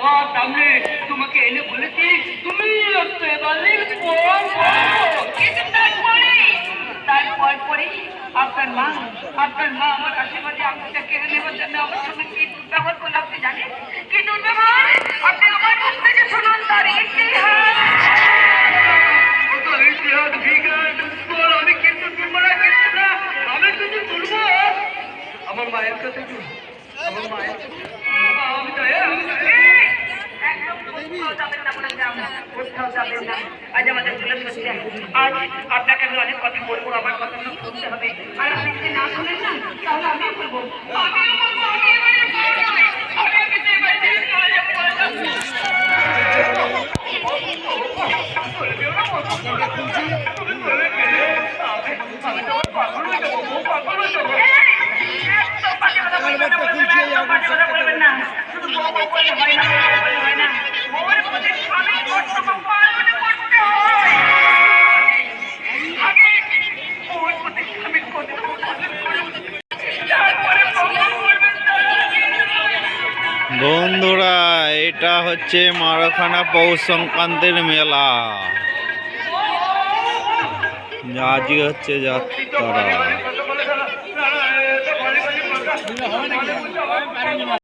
সবার সামনে তোমাকে এনে বলেছি তুমি তারপর পরে আপনার মা আমার আশীর্বাদে আপনাকে কেড়ে নেবার জন্য আমার সঙ্গে কি দুর্ব্যবহার করলে আপনি জানেন? কি দুর্ব্যবহার? আপনি আমার মুখ থেকে শুনুন তার ইতিহাস। আমি কিন্তু তুলবো না, কিন্তু না, আমি কিন্তু তুলবো আমার মায়ের কাছে। আমার মায়ের আজ আমাদের জুলুস হচ্ছে। আজ আপনাকে আমি অনেক কথা বলবো, আমার কথা শুনতে হবে। আর আপনি যদি না শোনেন না তাহলে আমিও বলবো, আমিও বলবো, বন্ধুরা, এটা হচ্ছে মারাখানা পৌষ সংক্রান্তির মেলা। আজকে হচ্ছে যাত্রা।